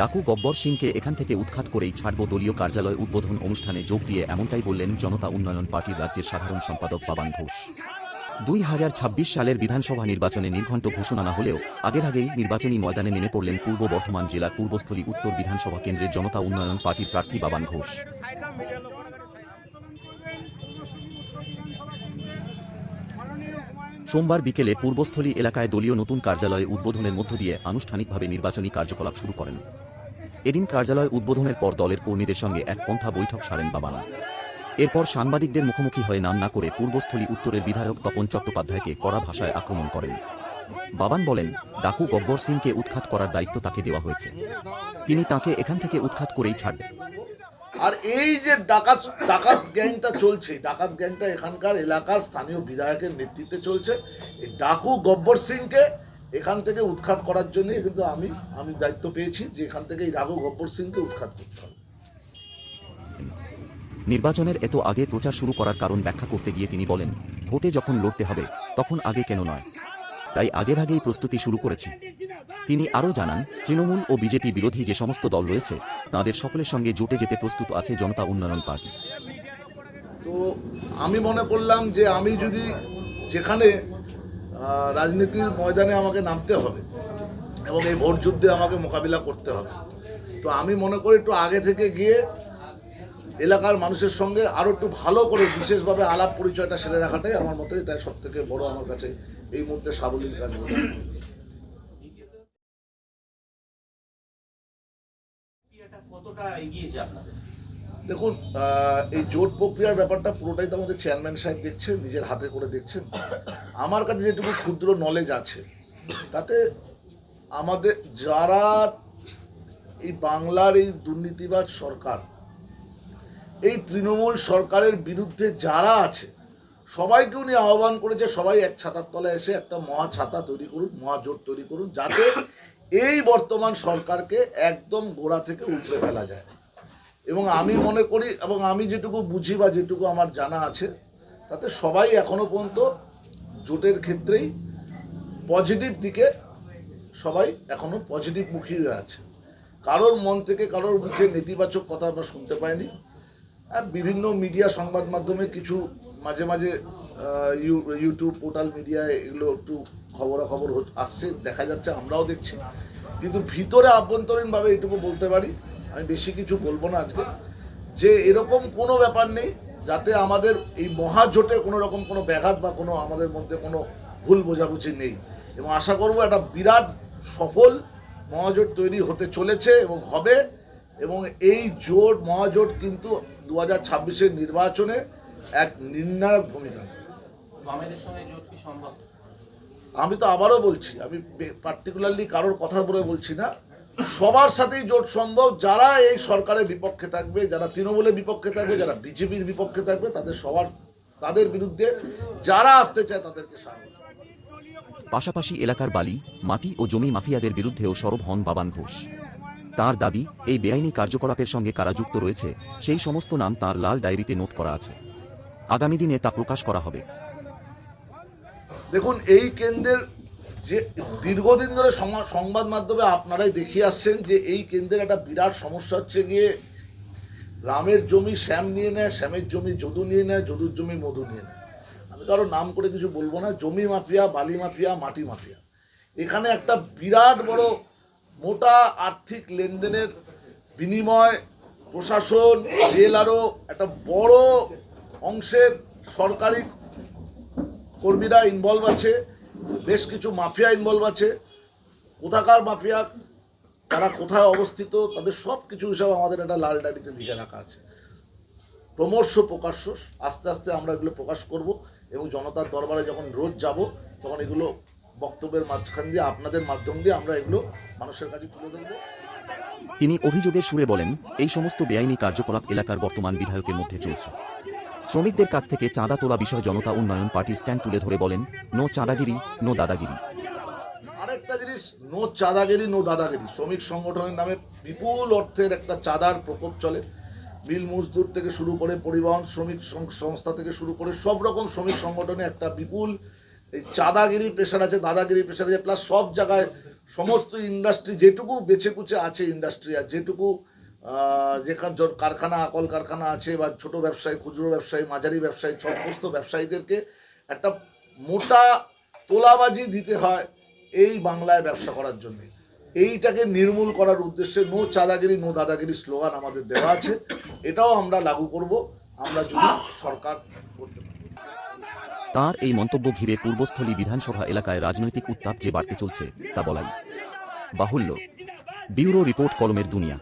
ডাকু গব্বর সিংকে এখান থেকে উৎখাত করেই ছাড়ব। দলীয় কার্যালয় উদ্বোধন অনুষ্ঠানে যোগ দিয়ে এমনটাই বললেন জনতা উন্নয়ন পার্টির রাজ্যের সাধারণ সম্পাদক বাবান ঘোষ। 2026 সালের বিধানসভা নির্বাচনে নির্ঘণ্ট ঘোষণা না হলেও আগেই নির্বাচনী ময়দানে নেমে পড়লেন পূর্ব বর্ধমান জেলার পূর্বস্থলী উত্তর বিধানসভা কেন্দ্রের জনতা উন্নয়ন পার্টির প্রার্থী বাবান ঘোষ। সোমবার বিকেলে পূর্বস্থলী এলাকায় দলীয় নতুন কার্যালয় উদ্বোধনের মধ্য দিয়ে আনুষ্ঠানিকভাবে নির্বাচনী কার্যকলাপ শুরু করেন। এদিন কার্যালয় উদ্বোধনের পর দলের কর্মীদের সঙ্গে এক পন্থা বৈঠক সারেন বাবান। এরপর সাংবাদিকদের মুখোমুখি হয়ে নাম না করে পূর্বস্থলী উত্তরের বিধায়ক তপন চট্টোপাধ্যায়কে কড়া ভাষায় আক্রমণ করেন। বাবান বলেন, ডাকু গব্বর সিংকে উৎখাত করার দায়িত্ব তাকে দেওয়া হয়েছে, তিনি তাকে এখান থেকে উৎখাত করেই ছাড়বেন। আর এই যে ডাকাত গ্যাংটা চলছে, ডাকাত গ্যাংটা এখানকার এলাকার স্থানীয় বিধায়কের নেতৃত্বে চলছে। এই ডাকু গব্বর সিংকে এখান থেকে উৎখাত করার জন্য কিন্তু আমি দায়িত্ব পেয়েছি যে এখান থেকে এই ডাকু গব্বর সিংকে উৎখাত করতে হবে। নির্বাচনের এত আগে প্রচার শুরু করার কারণ ব্যাখ্যা করতে গিয়ে তিনি বলেন, ভোটে যখন লড়তে হবে তখন আগে কেন নয়, তাই আগেই প্রস্তুতি শুরু করেছি। তিনি আরও জানান, তৃণমূল ও বিজেপি বিরোধী যে সমস্ত দল রয়েছে তাদের সকলের সঙ্গে জোটে যেতে প্রস্তুত আছে জনতা উন্নয়ন পার্টি। তো আমি মনে করলাম যে আমি যদি যেখানে রাজনীতির ময়দানে আমাকে নামতে হবে এবং এই ভোট যুদ্ধে আমাকে মোকাবিলা করতে হবে, তো আমি মনে করি একটু আগে থেকে গিয়ে এলাকার মানুষের সঙ্গে আরো একটু ভালো করে বিশেষভাবে আলাপ পরিচয়টা সেরে রাখাটাই আমার মতে এটা সব থেকে বড় আমার কাছে এই মুহূর্তে সাবলীল কাজ। দেখুন, এই জোট প্রক্রিয়ার ব্যাপারটা পুরোটাই তো আমাদের চেয়ারম্যান সাহেব দেখছেন, নিজের হাতে করে দেখছেন। আমার কাছে যেটুকু ক্ষুদ্র নলেজ আছে তাতে আমাদের যারা এই বাংলার এই দুর্নীতিবাজ সরকার, এই তৃণমূল সরকারের বিরুদ্ধে যারা আছে সবাইকে উনি আহ্বান করেছে, সবাই এক ছাতার তলায় এসে একটা মহা ছাতা তৈরি করুন, মহাজোট তৈরি করুন, যাতে এই বর্তমান সরকারকে একদম গোড়া থেকে উপড়ে ফেলা যায়। এবং আমি মনে করি এবং আমি যেটুকু বুঝি বা যেটুকু আমার জানা আছে তাতে সবাই এখনো পর্যন্ত জোটের ক্ষেত্রেই পজিটিভ দিকে, সবাই এখনো পজিটিভ মুখী হয়ে আছে। কারোর মন থেকে কারোর মুখে নেতিবাচক কথা আমরা শুনতে পাইনি। আর বিভিন্ন মিডিয়া সংবাদ মাধ্যমে কিছু মাঝে মাঝে ইউটিউব পোর্টাল মিডিয়ায় এগুলো একটু খবরাখবর আসছে, দেখা যাচ্ছে, আমরাও দেখছি। কিন্তু ভিতরে আভ্যন্তরীণভাবে এটুকু বলতে পারি, আমি বেশি কিছু বলবো না আজকে, যে এরকম কোনো ব্যাপার নেই যাতে আমাদের এই মহাজোটে কোনো রকম কোনো ব্যাঘাত বা কোনো আমাদের মধ্যে কোনো ভুল বোঝাবুঝি নেই। এবং আশা করব একটা বিরাট সফল মহাজোট তৈরি হতে চলেছে এবং হবে। এবং এই জোট মহাজোট কিন্তু 2026-এর নির্বাচনে এক নির্ণায়ক ভূমিকা। আমি তো আবারও বলছি, আমি পার্টিকুলারলি কারোর কথা বলে বলছি না, সবার সাথেই জোট সম্ভব। যারা এই সরকারের বিপক্ষে থাকবে, যারা তৃণমূলের বিপক্ষে থাকবে, যারা বিজেপির বিপক্ষে থাকবে, তাদের বিরুদ্ধে যারা আসতে চায় তাদেরকে স্বাগত। পাশাপাশি এলাকার বালি, মাটি ও জমি মাফিয়াদের বিরুদ্ধেও সরব হন বাবান ঘোষ। তার দাবি, এই বেআইনি কার্যকলাপের সঙ্গে কারা যুক্ত রয়েছে সেই সমস্ত নাম তার লাল ডায়েরিতে নোট করা আছে, আগামী দিনে তা প্রকাশ করা হবে। দেখুন, এই কেন্দ্রের যে দীর্ঘদিন ধরে সংবাদ মাধ্যমে আপনারাই দেখিয়ে আসছেন যে এই কেন্দ্রের একটা বিরাট সমস্যা হচ্ছে গিয়ে রামের জমি শ্যাম নিয়ে নেয়, শ্যামের জমি যদু নিয়ে নেয়, যদুর জমি মধু নিয়ে নেয়। আমি কারো নাম করে কিছু বলবো না, জমি মাফিয়া, বালি মাফিয়া, মাটি মাফিয়া। এখানে একটা বিরাট বড় মোটা আর্থিক লেনদেনের বিনিময় প্রশাসন, জেলারও একটা বড় অংশের সরকারি কর্মীরা ইনভলভ আছে, বেশ কিছু মাফিয়া ইনভলভ আছে। কোথাকার মাফিয়া, তারা কোথায় অবস্থিত, তাদের সব কিছু হিসাবে আমাদের একটা লাল ডায়েরিতে লিখে রাখা আছে। ক্রমশ প্রকাশ্য আস্তে আস্তে আমরা এগুলো প্রকাশ করব এবং জনতার দরবারে যখন রোজ যাব তখন এগুলো বক্তব্যের মাঝখান দিয়ে, আপনাদের মাধ্যম দিয়ে আমরা এগুলো মানুষের কাছে তুলে ধরব। তিনি অভিযোগের সুরে বলেন, এই সমস্ত বেআইনি কার্যকলাপ এলাকার বর্তমান বিধায়কের মধ্যে চলছে। শ্রমিকদের কাছ থেকে চাঁদা তোলা বিষয়ে জনতা উন্নয়ন পার্টির স্ট্যান্ড তুলে ধরে বলেন, নো চাঁদাগিরি, নো দাদাগিরি। আরেকটা জিনিস, নো চাঁদাগিরি, নো দাদাগিরি। শ্রমিক সংগঠনের নামে বিপুল অর্থের একটা চাঁদার প্রকোপ চলে। মিল মজদুর থেকে শুরু করে পরিবহন শ্রমিক সংস্থা থেকে শুরু করে সব রকম শ্রমিক সংগঠনে একটা বিপুল এই চাঁদাগিরি প্রেশার আছে, দাদাগিরি প্রেশার আছে, প্লাস সব জায়গায় সমস্ত ইন্ডাস্ট্রি যেটুকু বেছে কুচে আছে ইন্ডাস্ট্রি, আর যেটুকু যেখানে কারখানা আকল কারখানা আছে বা ছোট ব্যবসায়ী, খুচরো ব্যবসায়ী, মাঝারি ব্যবসায়ী, সমস্ত ব্যবসায়ীদেরকে একটা মোটা তোলাবাজি দিতে হয় এই বাংলায় ব্যবসা করার জন্য। এইটাকে নির্মূল করার উদ্দেশ্যে নো চাঁদাগিরি নো দাদাগিরি স্লোগান আমাদের দেওয়া আছে। এটাও আমরা লাগু করব আমরা যদি সরকার করতে পারি। তার এই মন্তব্য ঘিরে পূর্বস্থলী বিধানসভা এলাকায় রাজনৈতিক উত্তাপ যে বাড়তে চলছে তা বলাই বাহুল্য। ব্যুরো রিপোর্ট, কলমের দুনিয়া।